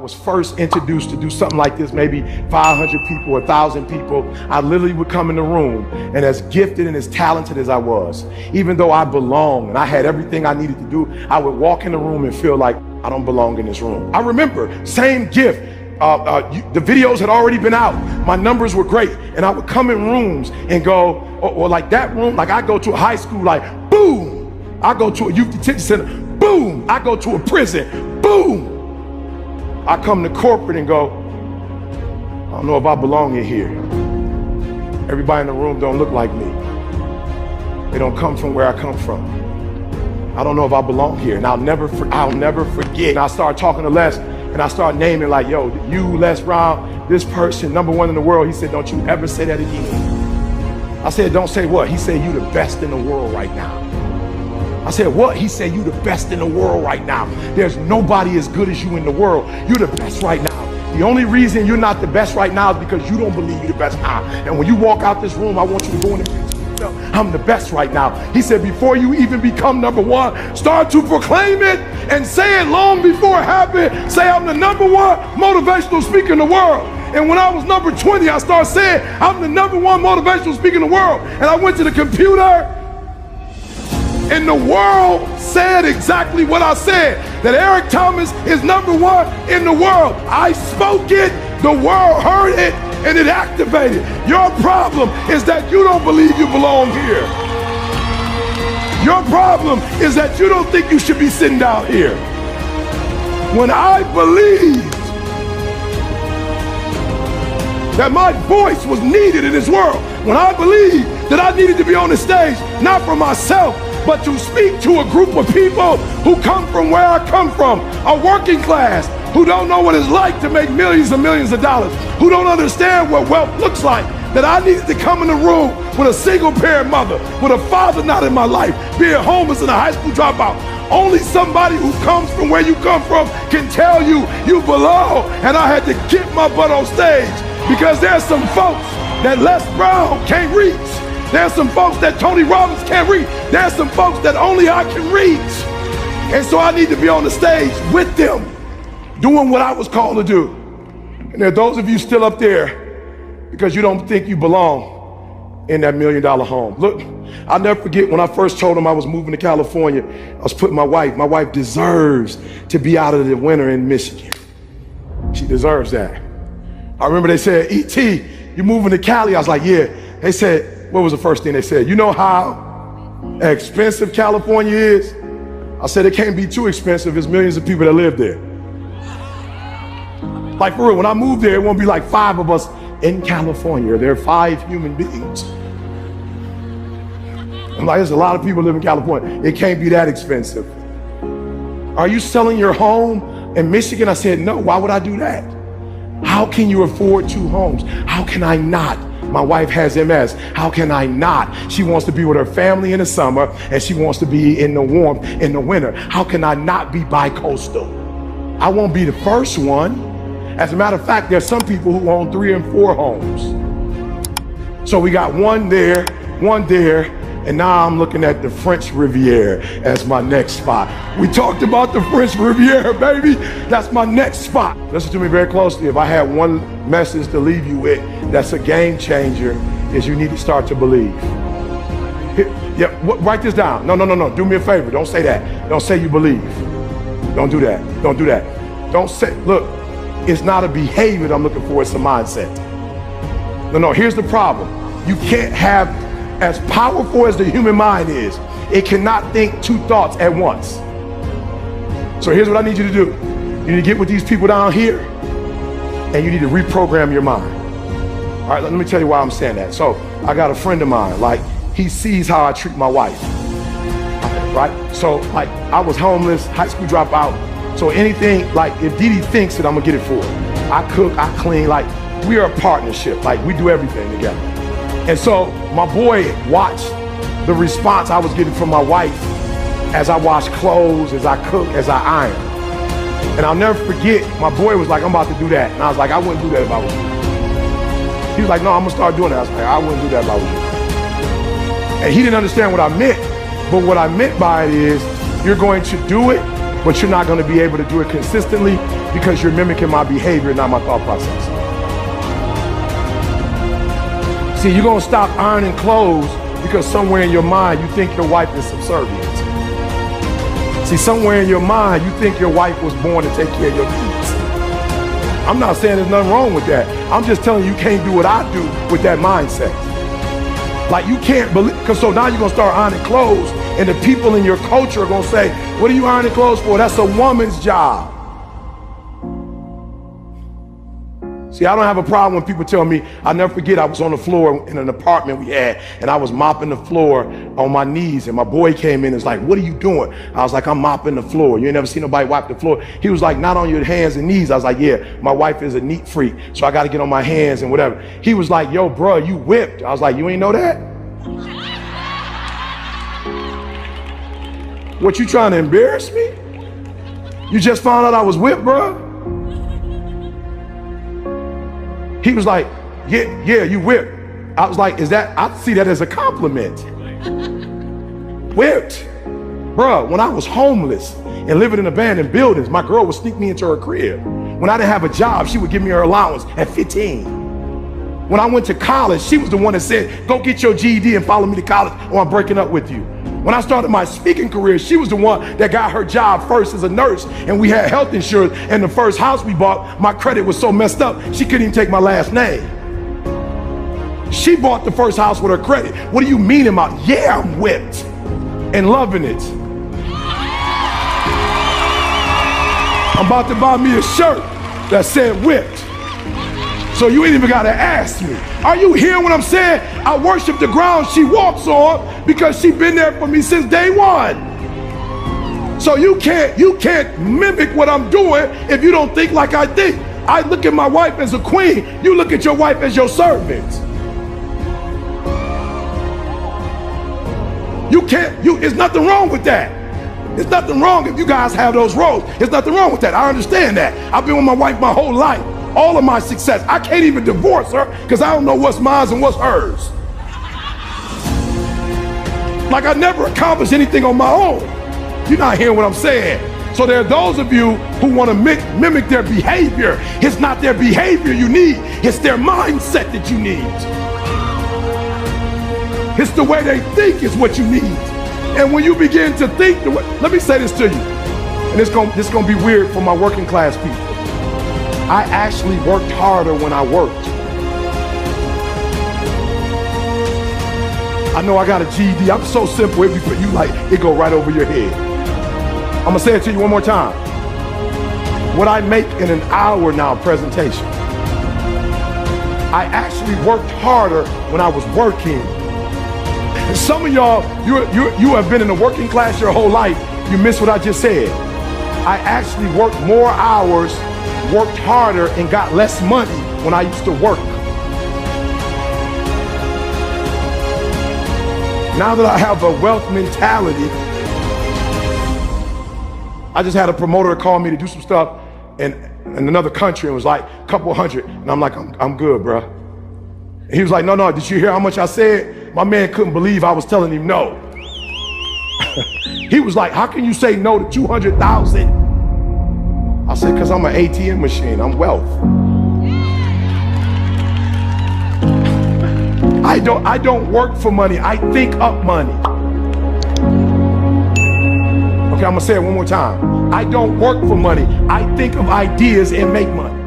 was first introduced to do something like this, maybe 500 people, 1,000 people, I literally would come in the room, and as gifted and as talented as I was, even though I belonged and I had everything I needed to do, I would walk in the room and feel like I don't belong in this room. I remember, same gift, the videos had already been out, my numbers were great, and I would come in rooms and go, or like that room, like I go to a high school, like boom, I go to a youth detention center, boom, I go to a prison, boom. I come to corporate and go, I don't know if I belong in here. Everybody in the room don't look like me. They don't come from where I come from. I don't know if I belong here, and I'll never forget. And I started talking to Les, and I started naming like, yo, you, Les Brown, this person, #1 in the world. He said, don't you ever say that again. I said, don't say what? He said, you the best in the world right now. I said, what? He said, you the best in the world right now. There's nobody as good as you in the world. You're the best right now. The only reason you're not the best right now is because you don't believe you're the best now. And when you walk out this room, I want you to go in the I'm the best right now. He said, before you even become #1, start to proclaim it and say it long before it happened. Say, I'm the #1 motivational speaker in the world. And when I was number 20, I started saying, I'm the #1 motivational speaker in the world. And I went to the computer, and the world said exactly what I said, that Eric Thomas is #1 in the world. I spoke it, the world heard it, and it activated. Your problem is that you don't believe you belong here. Your problem is that you don't think you should be sitting down here. When I believed that my voice was needed in this world, when I believed that I needed to be on the stage, not for myself, but to speak to a group of people who come from where I come from, a working class, who don't know what it's like to make millions and millions of dollars, who don't understand what wealth looks like, that I needed to come in the room with a single parent mother, with a father not in my life, being homeless and a high school dropout. Only somebody who comes from where you come from can tell you you belong. And I had to get my butt on stage because there's some folks that Les Brown can't reach. There's some folks that Tony Robbins can't reach. There's some folks that only I can reach. And so I need to be on the stage with them, doing what I was called to do. And there are those of you still up there because you don't think you belong in that $1 million home. Look, I'll never forget when I first told them I was moving to California, I was putting my wife deserves to be out of the winter in Michigan. She deserves that. I remember they said, E.T., you moving to Cali? I was like, yeah. They said, what was the first thing they said? You know how expensive California is? I said, it can't be too expensive. There's millions of people that live there. Like for real, when I moved there, it won't be like 5 of us in California. There are 5 human beings. I'm like, there's a lot of people live in California. It can't be that expensive. Are you selling your home in Michigan? I said, no, why would I do that? How can you afford 2 homes? How can I not? My wife has MS. How can I not? She wants to be with her family in the summer and she wants to be in the warmth in the winter. How can I not be bi-coastal? I won't be the first one. As a matter of fact, there's some people who own 3 and 4 homes. So we got one there, and now I'm looking at the French Riviera as my next spot. We talked about the French Riviera, baby. That's my next spot. Listen to me very closely. If I had one message to leave you with that's a game changer, is you need to start to believe. Write this down. No. Do me a favor. Don't say that. Don't say you believe. Don't do that. Don't do that. Don't say, look, it's not a behavior that I'm looking for, it's a mindset. No, here's the problem. You can't have, as powerful as the human mind is, it cannot think 2 thoughts at once. So here's what I need you to do. You need to get with these people down here and you need to reprogram your mind. All right, let me tell you why I'm saying that. So I got a friend of mine, like he sees how I treat my wife, right? So like I was homeless, high school dropout. So anything, like if Didi thinks that I'm gonna get it for her, I cook, I clean, like we are a partnership, like we do everything together. And so my boy watched the response I was getting from my wife as I wash clothes, as I cook, as I iron. And I'll never forget, my boy was like, I'm about to do that. And I was like, I wouldn't do that if I was you. He was like, no, I'm gonna start doing that. I was like, I wouldn't do that if I was you. And he didn't understand what I meant. But what I meant by it is, you're going to do it, but you're not gonna be able to do it consistently because you're mimicking my behavior, not my thought process. See, you're gonna stop ironing clothes because somewhere in your mind you think your wife is subservient. See, somewhere in your mind you think your wife was born to take care of your needs. I'm not saying there's nothing wrong with that. I'm just telling you can't do what I do with that mindset. Like you can't believe, because so now you're gonna start ironing clothes and the people in your culture are gonna say, what are you ironing clothes for? That's a woman's job. See, I don't have a problem when people tell me, I'll never forget, I was on the floor in an apartment we had, and I was mopping the floor on my knees, and my boy came in and was like, what are you doing? I was like, I'm mopping the floor. You ain't never seen nobody wipe the floor. He was like, not on your hands and knees. I was like, yeah, my wife is a neat freak, so I got to get on my hands and whatever. He was like, yo, bro, you whipped. I was like, you ain't know that? What, you trying to embarrass me? You just found out I was whipped, bro? He was like, yeah, you whipped. I was like, I see that as a compliment. Whipped. Bruh, when I was homeless and living in abandoned buildings, my girl would sneak me into her crib. When I didn't have a job, she would give me her allowance at 15. When I went to college, she was the one that said, go get your GED and follow me to college or I'm breaking up with you. When I started my speaking career, she was the one that got her job first as a nurse, and we had health insurance, and the first house we bought, my credit was so messed up, she couldn't even take my last name. She bought the first house with her credit. What do you mean about, yeah, I'm whipped and loving it. I'm about to buy me a shirt that said whipped. So you ain't even gotta ask me. Are you hearing what I'm saying? I worship the ground she walks on because she been there for me since day one. So you can't mimic what I'm doing if you don't think like I think. I look at my wife as a queen. You look at your wife as your servant. There's nothing wrong with that. There's nothing wrong if you guys have those roles. There's nothing wrong with that. I understand that. I've been with my wife my whole life. All of my success. I can't even divorce her because I don't know what's mine and what's hers. Like I never accomplished anything on my own. You're not hearing what I'm saying. So there are those of you who want to mimic their behavior. It's not their behavior you need. It's their mindset that you need. It's the way they think is what you need. And when you begin to think, let me say this to you, and this is gonna be weird for my working class people. I actually worked harder when I worked. I know I got a GED. I'm so simple, you like, it go right over your head. I'm gonna say it to you one more time. What I make in an hour now presentation, I actually worked harder when I was working. And some of y'all, you have been in the working class your whole life. You missed what I just said. I actually worked more hours, worked harder, and got less money when I used to work. Now that I have a wealth mentality, I just had a promoter call me to do some stuff in another country and was like a couple hundred, and I'm like, I'm good, bro. And he was like, no, did you hear how much I said? My man couldn't believe I was telling him no. He was like, how can you say no to 200,000? I said, because I'm an ATM machine, I'm wealth. I don't work for money, I think up money. Okay, I'm gonna say it one more time. I don't work for money, I think of ideas and make money.